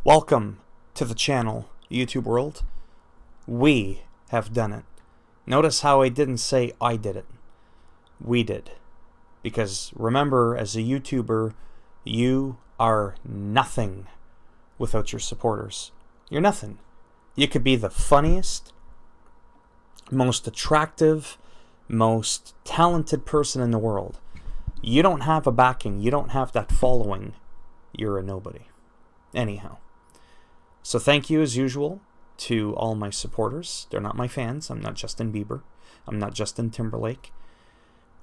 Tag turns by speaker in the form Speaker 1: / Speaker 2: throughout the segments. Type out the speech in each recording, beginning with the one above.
Speaker 1: Welcome to the channel, YouTube world. We have done it. Notice how I didn't say I did it. We did. Because remember, as a YouTuber, you are nothing without your supporters. You're nothing. You could be the funniest, most attractive, most talented person in the world. You don't have a backing. You don't have that following. You're a nobody. Anyhow. So thank you, as usual, to all my supporters. They're not my fans. I'm not Justin Bieber. I'm not Justin Timberlake.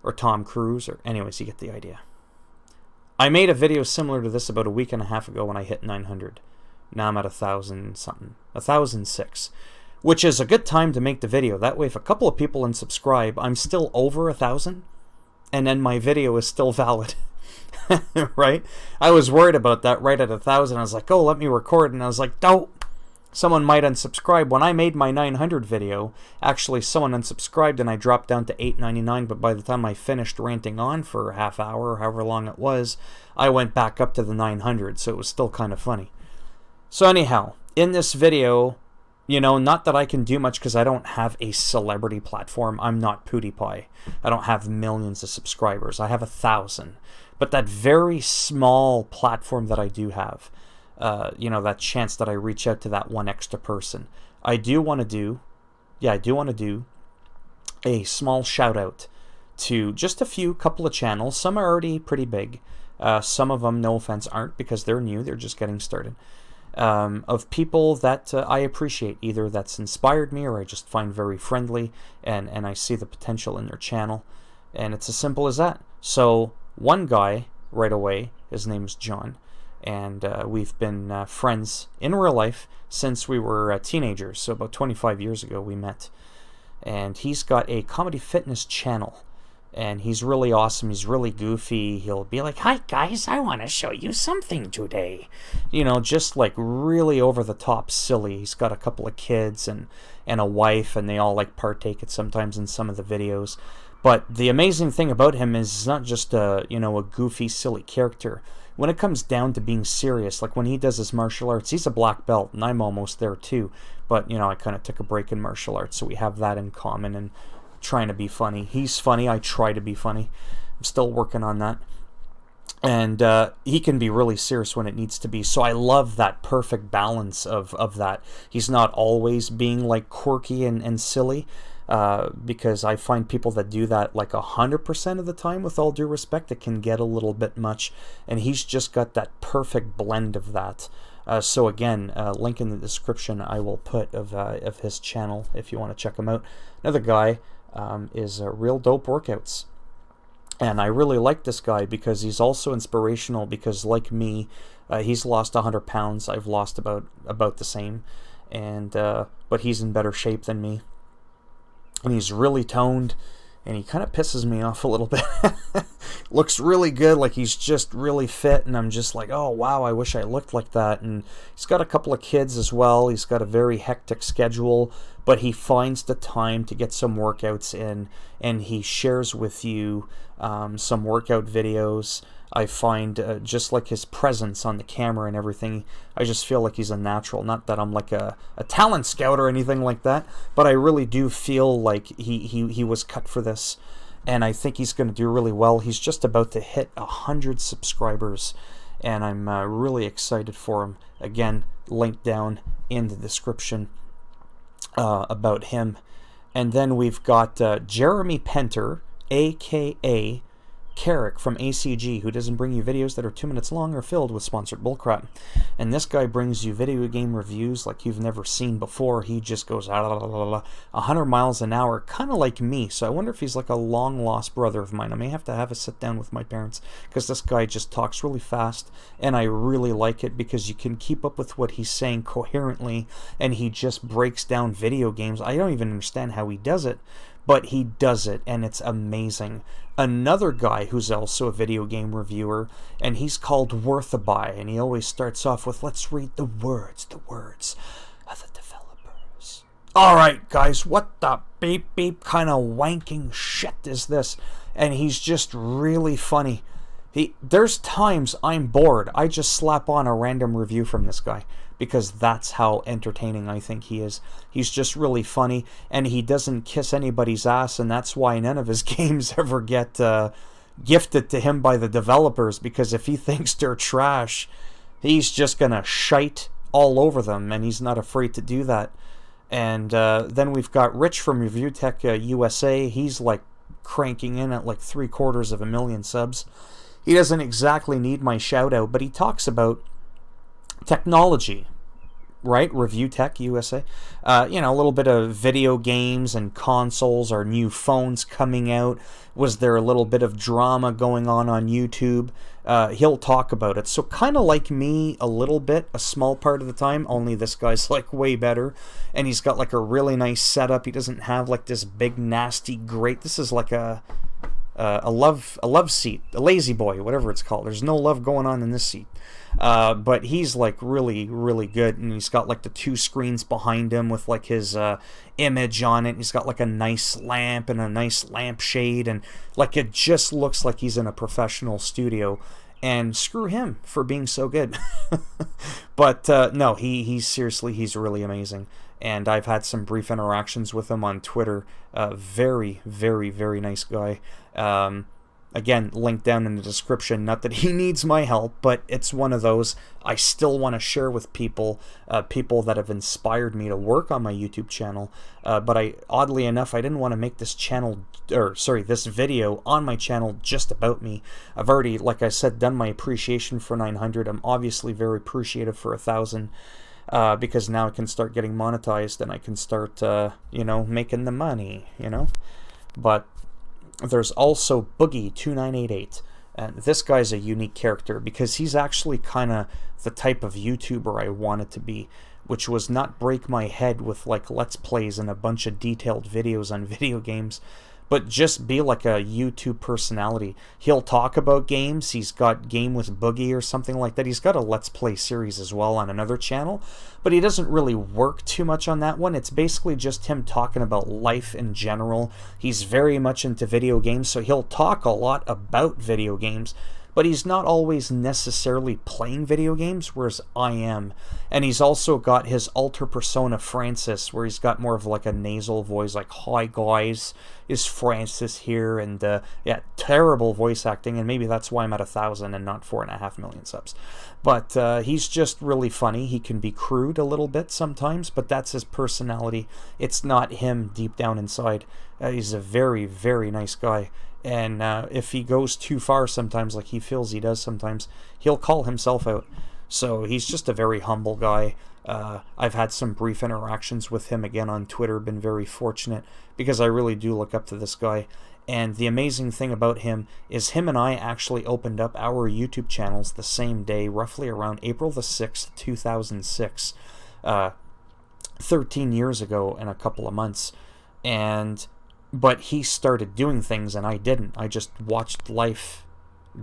Speaker 1: Or Tom Cruise. Or anyways, you get the idea. I made a video similar to this about a week and a half ago when I hit 900. Now I'm at 1,000 something. 1,006. Which is a good time to make the video. That way, if a couple of people unsubscribe, I'm still over 1,000. And then my video is still valid. Right? I was worried about that right at 1,000. I was like, oh, let me record. And I was like, don't. Someone might unsubscribe. When I made my 900 video, actually someone unsubscribed and I dropped down to 8.99. But by the time I finished ranting on for a half hour, or however long it was, I went back up to the 900. So it was still kind of funny. So anyhow, in this video, you know, not that I can do much because I don't have a celebrity platform. I'm not PewDiePie. I don't have millions of subscribers. I have 1,000. But that very small platform that I do have, you know, that chance that I reach out to that one extra person, I do want to do a small shout out to just a couple of channels. Some are already pretty big. Some of them, no offense, aren't because they're new. They're just getting started. Of people that I appreciate, either that's inspired me or I just find very friendly and I see the potential in their channel. And it's as simple as that. So one guy right away, his name's John, and we've been friends in real life since we were teenagers. So about 25 years ago we met. And he's got a comedy fitness channel. And he's really awesome. He's really goofy. He'll be like, hi guys, I want to show you something today. You know, just like really over the top silly. He's got a couple of kids and a wife, and they all like partake it sometimes in some of the videos. But the amazing thing about him is he's not just a goofy, silly character. When it comes down to being serious, like when he does his martial arts, he's a black belt, and I'm almost there too. But, you know, I kind of took a break in martial arts, so we have that in common, and trying to be funny. He's funny. I try to be funny. I'm still working on that. And he can be really serious when it needs to be. So I love that perfect balance of that. He's not always being like quirky and silly. Because I find people that do that like 100% of the time, with all due respect, it can get a little bit much. And he's just got that perfect blend of that. So again, link in the description I will put of his channel if you want to check him out. Another guy is Real Dope Workouts. And I really like this guy because he's also inspirational because, like me, he's lost 100 pounds. I've lost about the same. And but he's in better shape than me. And he's really toned, and he kind of pisses me off a little bit. Looks really good, like he's just really fit, and I'm just like, oh wow, I wish I looked like that. And he's got a couple of kids as well. He's got a very hectic schedule, but he finds the time to get some workouts in, and he shares with you some workout videos. I find just like his presence on the camera and everything, I just feel like he's a natural. Not that I'm like a talent scout or anything like that, but I really do feel like he was cut for this, and I think he's going to do really well. He's just about to hit 100 subscribers, and I'm really excited for him. Again, link down in the description about him. And then we've got Jeremy Penter AKA Karak from ACG, who doesn't bring you videos that are 2 minutes long or filled with sponsored bullcrap. And this guy brings you video game reviews like you've never seen before. He just goes 100 miles an hour, kind of like me. So I wonder if he's like a long-lost brother of mine. I may have to have a sit-down with my parents because this guy just talks really fast, and I really like it because you can keep up with what he's saying coherently, and he just breaks down video games. I don't even understand how he does it, but he does it, and it's amazing. Another guy who's also a video game reviewer, and he's called Worth a Buy, and he always starts off with, let's read the words of the developers. Alright guys, what the beep beep kind of wanking shit is this? And he's just really funny. There's times I'm bored, I just slap on a random review from this guy, because that's how entertaining I think he is. He's just really funny, and he doesn't kiss anybody's ass, and that's why none of his games ever get gifted to him by the developers, because if he thinks they're trash, he's just gonna shite all over them, and he's not afraid to do that. And then we've got Rich from ReviewTechUSA. He's like cranking in at like 750,000 subs. He doesn't exactly need my shout out, but he talks about technology, right? ReviewTechUSA. You know, a little bit of video games and consoles, or new phones coming out. Was there a little bit of drama going on YouTube? He'll talk about it. So kind of like me a little bit, a small part of the time, only this guy's like way better. And he's got like a really nice setup. He doesn't have like this big nasty grate. This is like a love seat, a lazy boy, whatever it's called. There's no love going on in this seat. But he's like really, really good, and he's got like the 2 screens behind him with like his image on it. He's got like a nice lamp and a nice lampshade, and like it just looks like he's in a professional studio. And screw him for being so good. But no, he's seriously, he's really amazing. And I've had some brief interactions with him on Twitter. Very, very, very nice guy. Again, link down in the description. Not that he needs my help, but it's one of those I still want to share with people, people that have inspired me to work on my YouTube channel. But oddly enough, I didn't want to make this this video on my channel just about me. I've already, like I said, done my appreciation for 900. I'm obviously very appreciative for 1,000. Because now I can start getting monetized, and I can start, you know, making the money, you know. But there's also Boogie2988, and this guy's a unique character because he's actually kind of the type of YouTuber I wanted to be, which was not break my head with like Let's Plays and a bunch of detailed videos on video games, but just be like a YouTube personality. He'll talk about games. He's got Game with Boogie or something like that. He's got a Let's Play series as well on another channel, but he doesn't really work too much on that one. It's basically just him talking about life in general. He's very much into video games, so he'll talk a lot about video games, but he's not always necessarily playing video games, whereas I am. And he's also got his alter persona, Francis, where he's got more of like a nasal voice, like, "Hi guys, is Francis here," and yeah, terrible voice acting, and maybe that's why I'm at 1,000 and not 4.5 million subs. But he's just really funny. He can be crude a little bit sometimes, but that's his personality. It's not him deep down inside. He's a very, very nice guy. And if he goes too far sometimes, like he feels he does sometimes, he'll call himself out. So he's just a very humble guy. I've had some brief interactions with him again on Twitter, been very fortunate, because I really do look up to this guy. And the amazing thing about him is him and I actually opened up our YouTube channels the same day, roughly around April the 6th, 2006, 13 years ago in a couple of months. But he started doing things and I didn't. I just watched life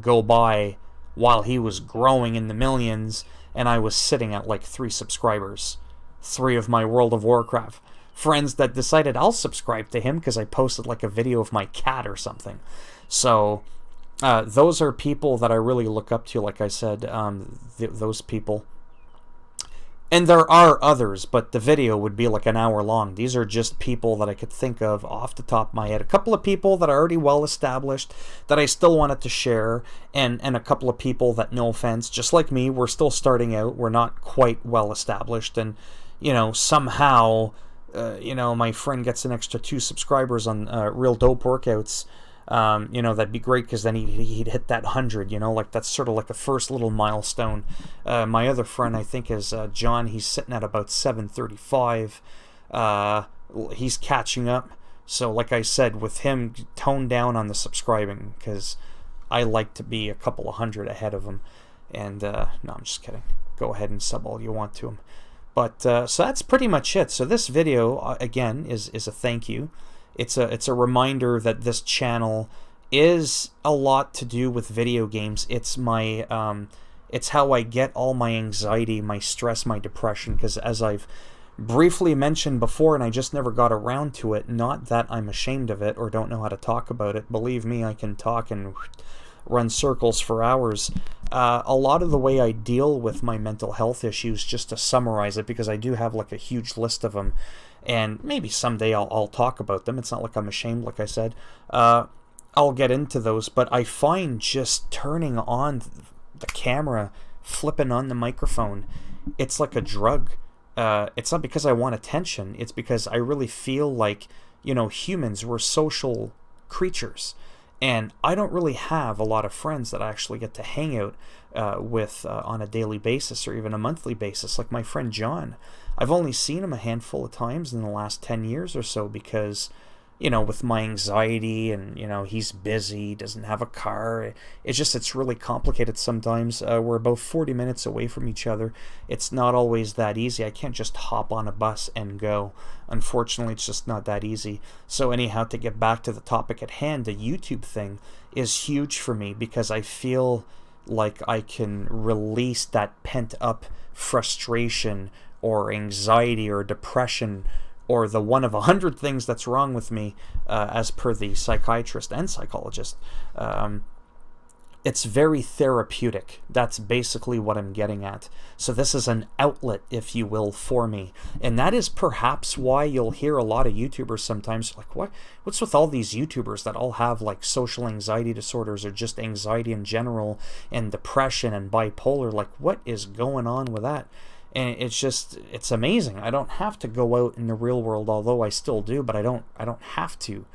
Speaker 1: go by while he was growing in the millions, and I was sitting at like 3 subscribers. 3 of my World of Warcraft friends that decided I'll subscribe to him because I posted like a video of my cat or something. So those are people that I really look up to, like I said, those people. And there are others, but the video would be like an hour long. These are just people that I could think of off the top of my head. A couple of people that are already well established that I still wanted to share, and a couple of people that, no offense, just like me, we're still starting out. We're not quite well established, and, you know, somehow, you know, my friend gets an extra 2 subscribers on Real Dope Workouts. You know, that'd be great, because then he'd hit that 100, you know, like that's sort of like a first little milestone. My other friend, I think, is John. He's sitting at about 735. He's catching up. So like I said, with him, tone down on the subscribing, because I like to be a couple of hundred ahead of him. And no, I'm just kidding. Go ahead and sub all you want to him. But so that's pretty much it. So this video, again, is a thank you. It's a reminder that this channel is a lot to do with video games. It's my it's how I get all my anxiety, my stress, my depression, because as I've briefly mentioned before, and I just never got around to it, not that I'm ashamed of it or don't know how to talk about it. Believe me, I can talk and run circles for hours. A lot of the way I deal with my mental health issues, just to summarize it, because I do have like a huge list of them, and maybe someday I'll talk about them. It's not like I'm ashamed, like I said. I'll get into those, but I find just turning on the camera, flipping on the microphone, it's like a drug. It's not because I want attention. It's because I really feel like, you know, humans, we're social creatures. And I don't really have a lot of friends that I actually get to hang out with on a daily basis or even a monthly basis. Like my friend John, I've only seen him a handful of times in the last 10 years or so because, you know, with my anxiety and, you know, he's busy, doesn't have a car. It's really complicated sometimes. We're about 40 minutes away from each other. It's not always that easy. I can't just hop on a bus and go. Unfortunately, it's just not that easy. So anyhow, to get back to the topic at hand, the YouTube thing is huge for me because I feel like I can release that pent-up frustration or anxiety or depression or the one of 100 things that's wrong with me, as per the psychiatrist and psychologist. It's very therapeutic. That's basically what I'm getting at. So this is an outlet, if you will, for me. And that is perhaps why you'll hear a lot of YouTubers sometimes like, what's with all these YouTubers that all have like social anxiety disorders or just anxiety in general and depression and bipolar? Like, what is going on with that? And it's amazing. I don't have to go out in the real world, although I still do, but I don't have to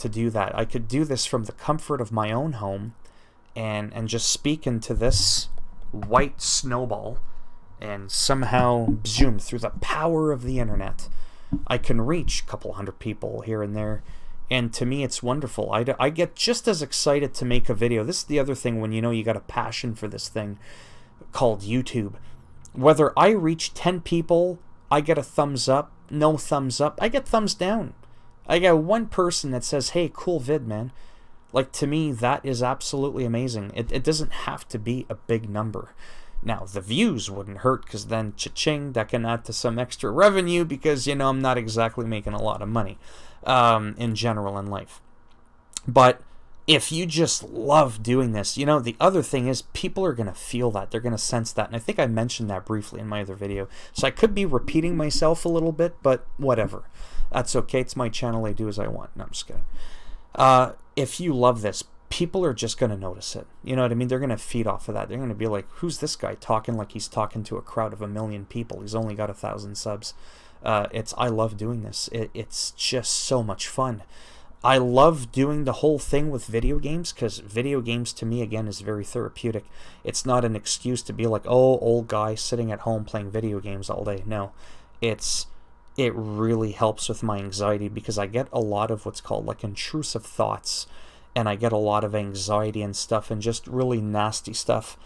Speaker 1: do that. I could do this from the comfort of my own home and just speak into this white snowball, and somehow, zoom, through the power of the internet, I can reach a couple hundred people here and there. And to me, it's wonderful. I get just as excited to make a video. This is the other thing when you know you got a passion for this thing called YouTube. Whether I reach 10 people, I get a thumbs up, no thumbs up, I get thumbs down. I get one person that says, hey, cool vid, man. Like, to me, that is absolutely amazing. It doesn't have to be a big number. Now, the views wouldn't hurt because then, cha-ching, that can add to some extra revenue because, you know, I'm not exactly making a lot of money in general in life. But if you just love doing this, you know, the other thing is people are going to feel that. They're going to sense that. And I think I mentioned that briefly in my other video. So I could be repeating myself a little bit, but whatever. That's okay. It's my channel. I do as I want. No, I'm just kidding. If you love this, people are just going to notice it. You know what I mean? They're going to feed off of that. They're going to be like, who's this guy talking like he's talking to a crowd of 1 million people? He's only got 1,000 subs. I love doing this. It's just so much fun. I love doing the whole thing with video games because video games to me, again, is very therapeutic. It's not an excuse to be like, oh, old guy sitting at home playing video games all day. No, it really helps with my anxiety because I get a lot of what's called like intrusive thoughts, and I get a lot of anxiety and stuff and just really nasty stuff.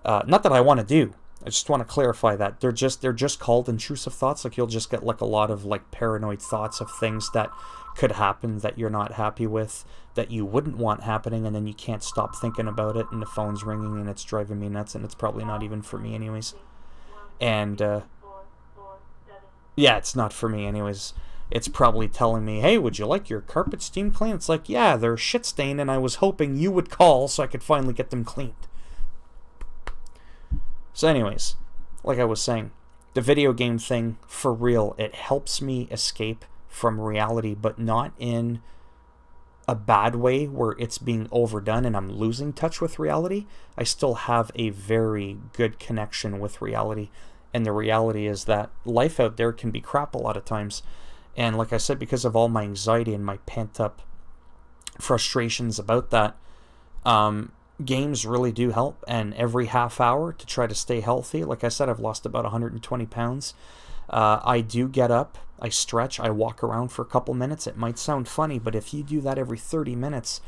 Speaker 1: Not that I want to do. I just want to clarify that they're just called intrusive thoughts. Like, you'll just get like a lot of like paranoid thoughts of things that could happen that you're not happy with, that you wouldn't want happening, and then you can't stop thinking about it, and the phone's ringing and it's driving me nuts, and it's probably not even for me anyways. And yeah, it's not for me anyways. It's probably telling me, hey, would you like your carpet steam cleaned? It's like, yeah, they're shit stained, and I was hoping you would call so I could finally get them cleaned. So anyways, like I was saying, the video game thing, for real, it helps me escape from reality, but not in a bad way where it's being overdone and I'm losing touch with reality. I still have a very good connection with reality, and the reality is that life out there can be crap a lot of times. And like I said, because of all my anxiety and my pent-up frustrations about that, games really do help. And every half hour to try to stay healthy, like I said, I've lost about 120 pounds. I do get up, I stretch, I walk around for a couple minutes. It might sound funny, but if you do that every 30 minutes,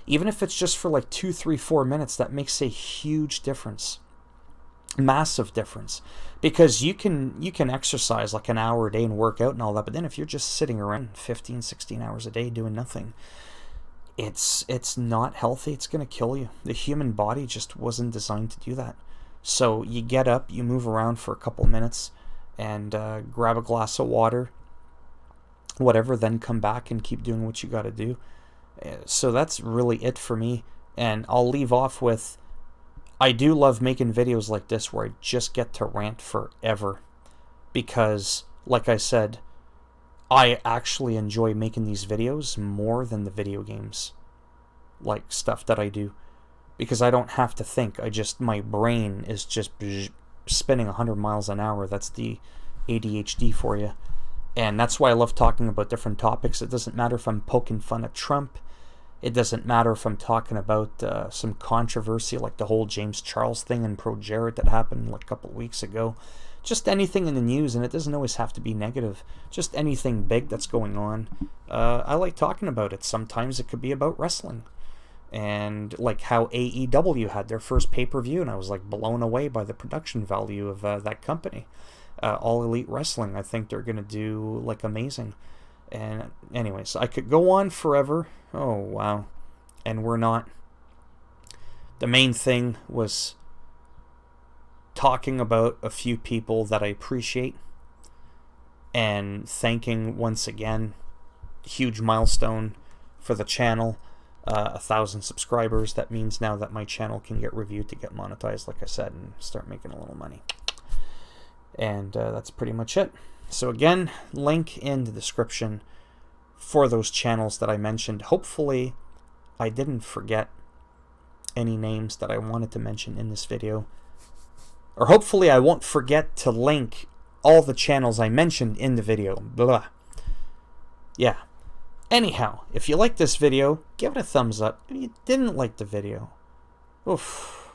Speaker 1: even if it's just for like 2, 3, 4 minutes, that makes a huge difference. Massive difference. Because you can exercise like an hour a day and work out and all that, but then if you're just sitting around 15, 16 hours a day doing nothing, it's not healthy. It's going to kill you. The human body just wasn't designed to do that. So you get up, you move around for a couple minutes, and grab a glass of water, whatever, then come back and keep doing what you got to do. So that's really it for me. And I'll leave off with, I do love making videos like this where I just get to rant forever. Because, like I said, I actually enjoy making these videos more than the video games, like, stuff that I do. Because I don't have to think. My brain is just spinning 100 miles an hour. That's the ADHD for you. And that's why I love talking about different topics. It doesn't matter if I'm poking fun at Trump. It doesn't matter if I'm talking about some controversy like the whole James Charles thing and Pro Jared that happened like a couple weeks ago. Just anything in the news, and it doesn't always have to be negative. Just anything big that's going on. I like talking about it. Sometimes it could be about wrestling. And like how AEW had their first pay-per-view, and I was like blown away by the production value of that company. All Elite Wrestling, I think they're going to do like amazing. And anyways, I could go on forever. Oh, wow. And we're not. The main thing was talking about a few people that I appreciate and thanking once again, huge milestone for the channel, 1,000 subscribers. That means now that my channel can get reviewed to get monetized, like I said, and start making a little money. And that's pretty much it. So again, link in the description for those channels that I mentioned. Hopefully I didn't forget any names that I wanted to mention in this video. Or hopefully I won't forget to link all the channels I mentioned in the video. Blah. Yeah. Anyhow, if you like this video, give it a thumbs up. If you didn't like the video, oof,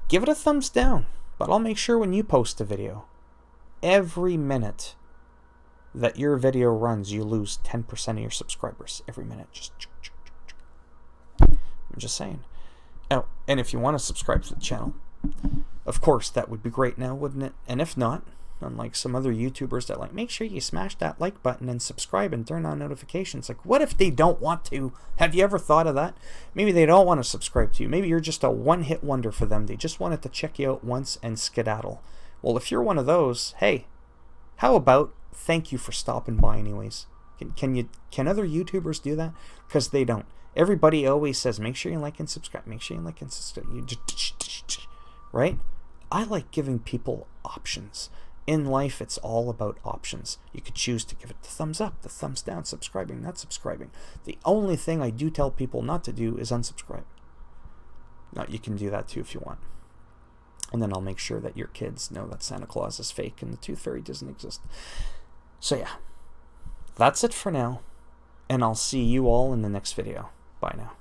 Speaker 1: give it a thumbs down. But I'll make sure when you post a video, every minute that your video runs, you lose 10% of your subscribers. Every minute. I'm just saying. Oh, and if you want to subscribe to the channel, of course, that would be great now, wouldn't it? And if not, unlike some other YouTubers that like, make sure you smash that like button and subscribe and turn on notifications. Like, what if they don't want to? Have you ever thought of that? Maybe they don't want to subscribe to you. Maybe you're just a one-hit wonder for them. They just wanted to check you out once and skedaddle. Well, if you're one of those, hey, how about thank you for stopping by anyways? Can other YouTubers do that? Because they don't. Everybody always says, make sure you like and subscribe. Make sure you like and subscribe. Right? I like giving people options. In life, it's all about options. You could choose to give it the thumbs up, the thumbs down, subscribing, not subscribing. The only thing I do tell people not to do is unsubscribe. Now, you can do that too if you want. And then I'll make sure that your kids know that Santa Claus is fake and the Tooth Fairy doesn't exist. So yeah, that's it for now. And I'll see you all in the next video. Bye now.